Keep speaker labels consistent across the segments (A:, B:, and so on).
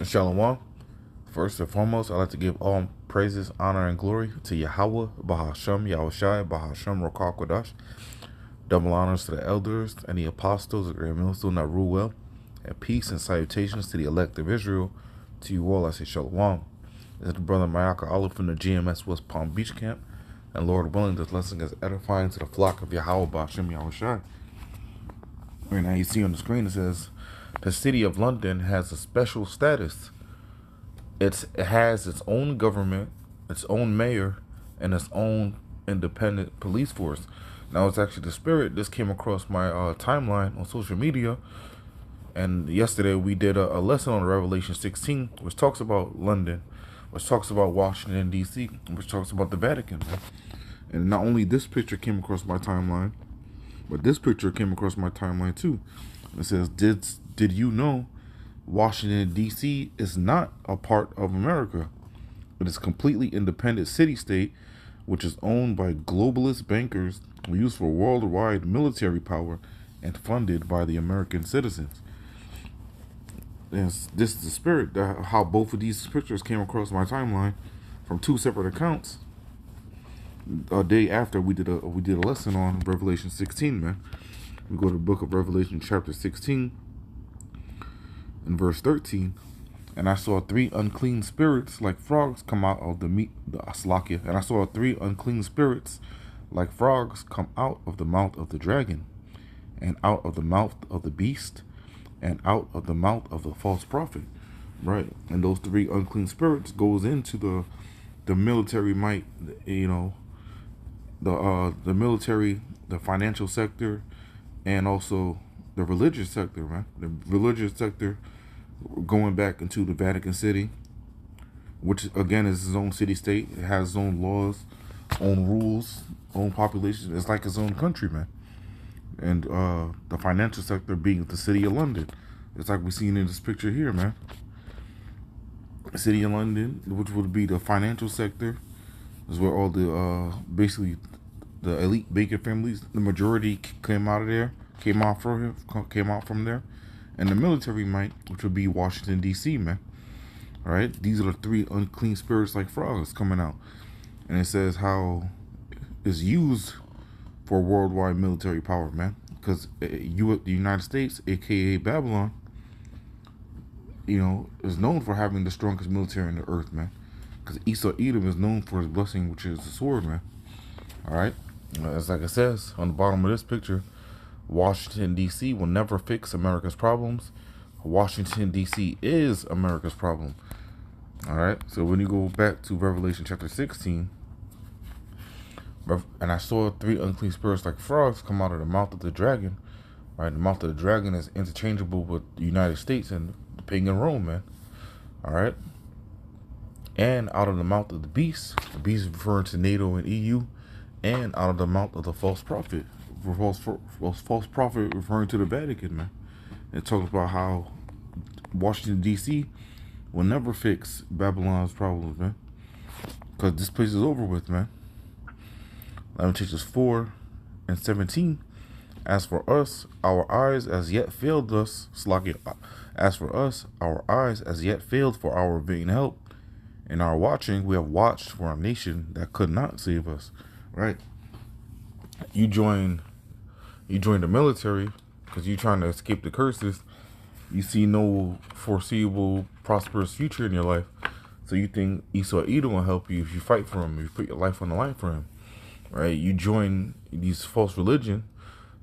A: Shalom. First and foremost, I'd like to give all praises, honor, and glory to Yahweh, Bahashem, Yahushai, Bahashem, Rokal Kodash. Double honors to the elders and the apostles, the great millstone that rule well. And peace and salutations to the elect of Israel. To you all, I say Shalom. This is the brother Mayaka Olive from the GMS West Palm Beach Camp. And Lord willing, this lesson is edifying to the flock of Yahweh, Bahashem, Yahushai. Right now, you see on the screen, it says, the city of London has a special status. It has its own government, its own mayor, and its own independent police force. Now, it's actually the spirit. This came across my timeline on social media. And yesterday we did a lesson on Revelation 16, which talks about London, which talks about Washington, D.C., which talks about the Vatican. And not only this picture came across my timeline, but this picture came across my timeline too. It says, did you know Washington, D.C. is not a part of America? It is a completely independent city-state, which is owned by globalist bankers used for worldwide military power and funded by the American citizens. And this is the spirit, how both of these pictures came across my timeline from two separate accounts. A day after we did a lesson on Revelation 16, man. We go to the book of Revelation chapter 16 and verse 13. And I saw three unclean spirits like frogs come out of the Aslakia. And I saw three unclean spirits like frogs come out of the mouth of the dragon, and out of the mouth of the beast, and out of the mouth of the false prophet. Right. And those three unclean spirits goes into the military might, you know, the military, the financial sector, and also the religious sector, man. The religious sector going back into the Vatican City, which again is its own city-state. It has its own laws, own rules, own population. It's like its own country, man. And the financial sector being the city of London. It's like we're seeing in this picture here, man. The city of London, which would be the financial sector, is where all the basically the elite banker families, the majority came out from there, and the military might, which would be Washington D.C., man. All right, these are the three unclean spirits like frogs coming out, and it says how it's used for worldwide military power, man. Because the United States, aka Babylon, you know, is known for having the strongest military on the earth, man. Because Esau Edom is known for his blessing, which is the sword, man. All right, as like it says on the bottom of this picture, Washington D.C. will never fix America's problems. Washington D.C. is America's problem. All right, so when you go back to Revelation chapter 16, and I saw three unclean spirits like frogs come out of the mouth of the dragon. Right, the mouth of the dragon is interchangeable with the United States and the pagan Rome, man. All right. And out of the mouth of the beast referring to NATO and EU, and out of the mouth of the false prophet, false prophet referring to the Vatican, man. It talks about how Washington D.C. will never fix Babylon's problems, man, because this place is over with, man. Lamentations 4 and 17. As for us, our eyes as yet failed us. As for us, our eyes as yet failed for our vain help. In our watching, we have watched for a nation that could not save us. Right? You join the military because you're trying to escape the curses. You see no foreseeable prosperous future in your life, so you think Esau Edom will help you if you fight for him, if you put your life on the line for him. Right? You join these false religions.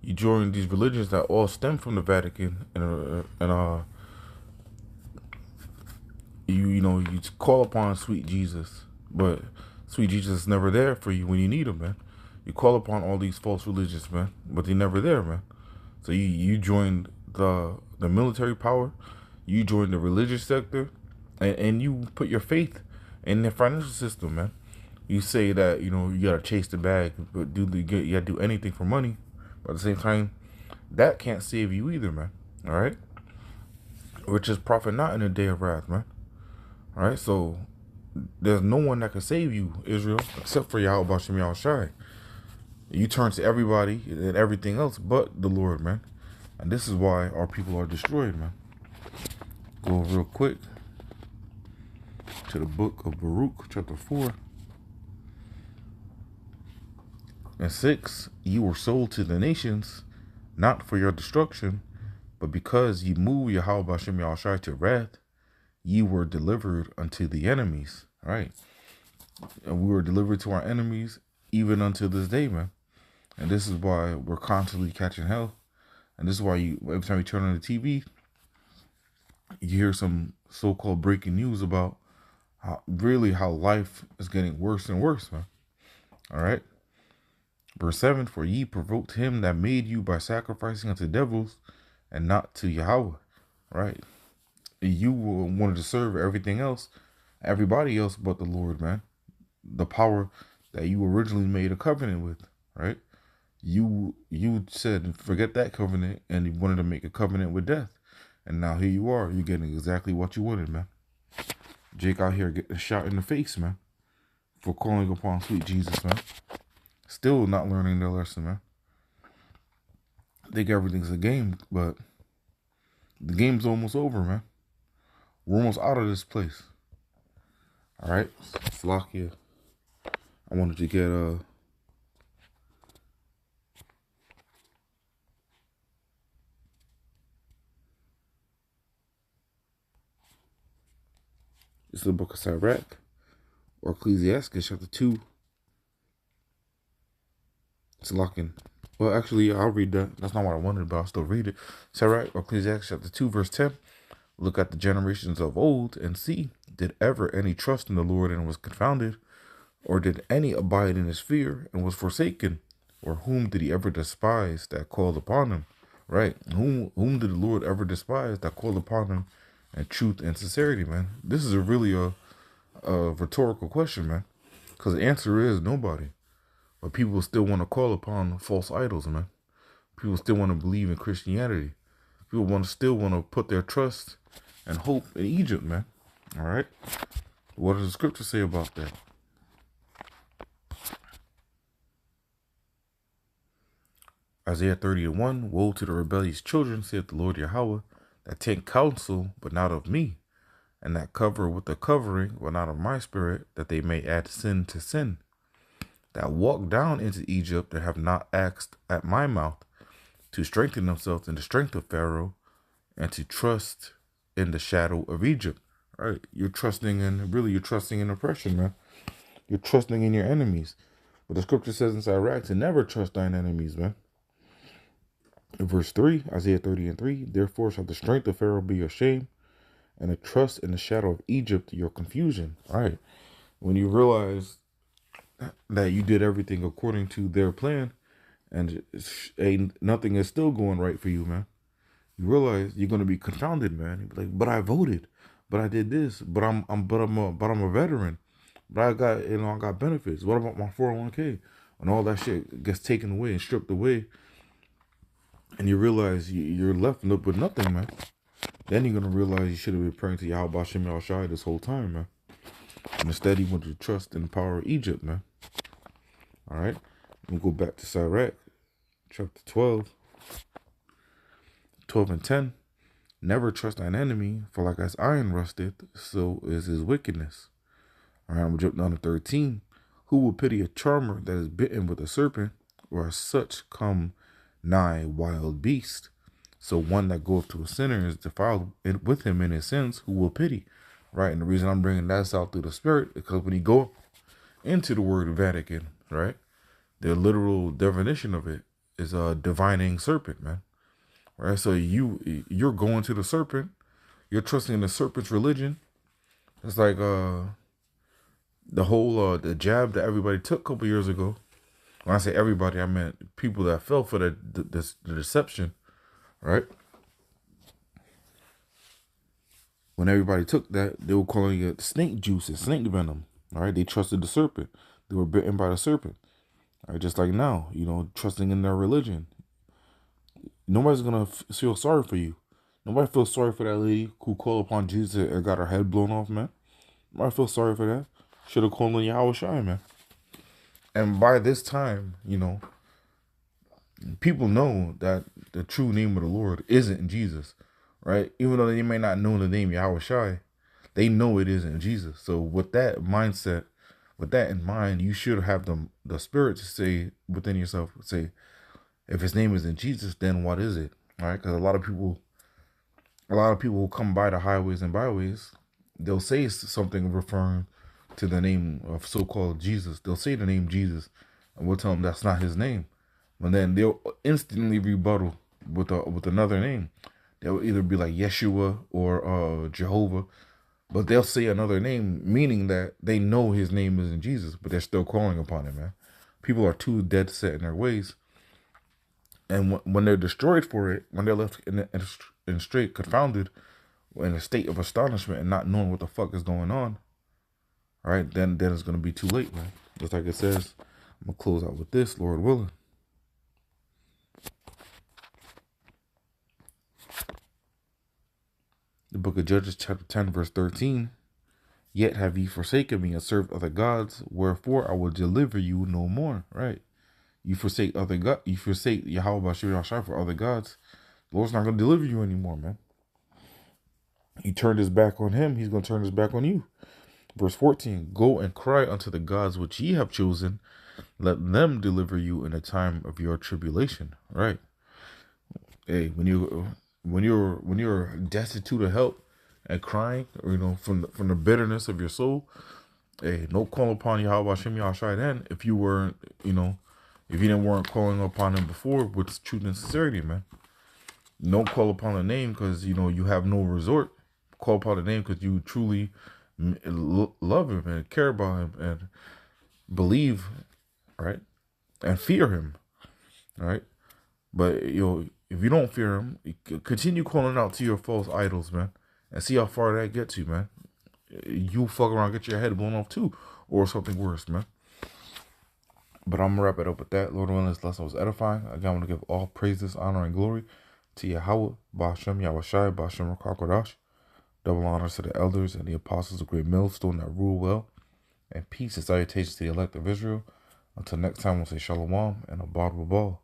A: You join these religions that all stem from the Vatican, and you call upon sweet Jesus, but sweet Jesus is never there for you when you need him, man. You call upon all these false religions, man, but they're never there, man. So you join the military power, you join the religious sector, and you put your faith in the financial system, man. You say that you gotta chase the bag, but you gotta do anything for money. But at the same time, that can't save you either, man. All right? Which is profit not in the day of wrath, man. All right? So there's no one that can save you, Israel, except for Yahweh Bashem Yahushai. You turn to everybody and everything else but the Lord, man. And this is why our people are destroyed, man. Go real quick. to the book of Baruch, chapter 4 and 6. You were sold to the nations, not for your destruction, but because you moved Yahweh Bashem Yahushai to wrath, ye were delivered unto the enemies. All right. And we were delivered to our enemies even unto this day, man. And this is why we're constantly catching hell. And this is why every time you turn on the TV, you hear some so-called breaking news about how life is getting worse and worse, man. All right. Verse 7, for ye provoked him that made you by sacrificing unto devils and not to Yahweh. Right. You wanted to serve everybody else but the Lord, man. The power that you originally made a covenant with, right? You said forget that covenant and you wanted to make a covenant with death. And now here you are. You're getting exactly what you wanted, man. Jake out here getting shot in the face, man, for calling upon sweet Jesus, man. Still not learning their lesson, man. Think everything's a game, but the game's almost over, man. We're almost out of this place. All right, Slovakia. I wanted to get this is the book of Sirach, or Ecclesiastes chapter 2. Slovakian. Well, actually, I'll read that. That's not what I wanted, but I'll still read it. Sirach, or Ecclesiastes chapter 2, verse 10. Look at the generations of old and see, did ever any trust in the Lord and was confounded? Or did any abide in his fear and was forsaken? Or whom did he ever despise that called upon him? Right? Whom did the Lord ever despise that called upon him in truth and sincerity, man? This is really a rhetorical question, man. Because the answer is nobody. But people still want to call upon false idols, man. People still want to believe in Christianity. People still want to put their trust and hope in Egypt, man. All right? What does the scripture say about that? Isaiah 30:1, woe to the rebellious children, saith the Lord Yahweh, that take counsel, but not of me, and that cover with the covering, but not of my spirit, that they may add sin to sin. That walk down into Egypt, that have not asked at my mouth, to strengthen themselves in the strength of Pharaoh, and to trust in the shadow of Egypt. Right? You're trusting in oppression, man. You're trusting in your enemies. But the scripture says in Sirach to never trust thine enemies, man. In verse 3, Isaiah 30:3, therefore shall the strength of Pharaoh be your shame, and the trust in the shadow of Egypt your confusion. All right. When you realize that you did everything according to their plan, and nothing is still going right for you, man, you realize you're gonna be confounded, man. You'll be like, but I voted, but I did this, but I'm a veteran, but I got benefits. What about my 401k? And all that shit gets taken away and stripped away, and you realize you're left with nothing, man. Then you're gonna realize you should have been praying to Yahweh Bashem Yahushai this whole time, man. And instead, you want to trust in the power of Egypt, man. All right, we'll go back to Sirach, chapter 12:10. Never trust thine enemy, for like as iron rusteth, so is his wickedness. All right, I'm gonna jump down to 13. Who will pity a charmer that is bitten with a serpent, or as such come nigh wild beast? So one that goeth to a sinner is defiled with him in his sins. Who will pity? Right, and the reason I'm bringing that out through the Spirit is because when you go into the word Vatican, right, the literal definition of it is a divining serpent, man. Right, so you're going to the serpent, you're trusting in the serpent's religion. It's like the whole the jab that everybody took a couple years ago. When I say everybody, I meant people that fell for the deception, right? When everybody took that, they were calling it snake juice and snake venom. All right, they trusted the serpent. They were bitten by the serpent. All right, just like now, trusting in their religion. Nobody's gonna feel sorry for you. Nobody feels sorry for that lady who called upon Jesus and got her head blown off, man. Nobody feels sorry for that. Should have called on Yahweh Shai, man. And by this time, people know that the true name of the Lord isn't Jesus, right? Even though they may not know the name Yahweh Shai, they know it isn't Jesus. So with that mindset, with that in mind, you should have the spirit to say within yourself, say, if his name isn't Jesus, then what is it? All right, because a lot of people who come by the highways and byways, they'll say something referring to the name of so-called Jesus. They'll say the name Jesus, and we'll tell them that's not his name. And then they'll instantly rebuttal with another name. They'll either be like Yeshua or Jehovah, but they'll say another name, meaning that they know his name isn't Jesus, but they're still calling upon him, man. People are too dead set in their ways. And when they're destroyed for it, when they're left in straight confounded, in a state of astonishment and not knowing what the fuck is going on, all right, then it's going to be too late, man. Just like it says, I'm going to close out with this, Lord willing. The book of Judges, chapter 10, verse 13. Yet have ye forsaken me and served other gods, wherefore I will deliver you no more. Right? You forsake other God, you forsake Yahweh Bashir Yashai for other gods. The Lord's not going to deliver you anymore, man. He turned his back on him, he's going to turn his back on you. Verse 14. Go and cry unto the gods which ye have chosen, let them deliver you in the time of your tribulation. Right? Hey, when you're destitute of help and crying, or, from the bitterness of your soul, hey, no call upon Yahweh Hashem Yahshai then if you weren't, if you weren't calling upon him before with truth and sincerity, man. Don't call upon the name because, you have no resort. Call upon the name because you truly love him and care about him and believe, right? And fear him, right? But, if you don't fear him, continue calling out to your false idols, man. And see how far that gets you, man. You fuck around, get your head blown off too. Or something worse, man. But I'm going to wrap it up with that. Lord willing, this lesson was edifying. Again, I want to give all praises, honor, and glory to Yahweh, Ba'ashem, Yahushai, Ba'ashem, Rakakwadash. Double honors to the elders and the apostles of great millstone that rule well. And peace and salutations to the elect of Israel. Until next time, we'll say shalom and abad wabal.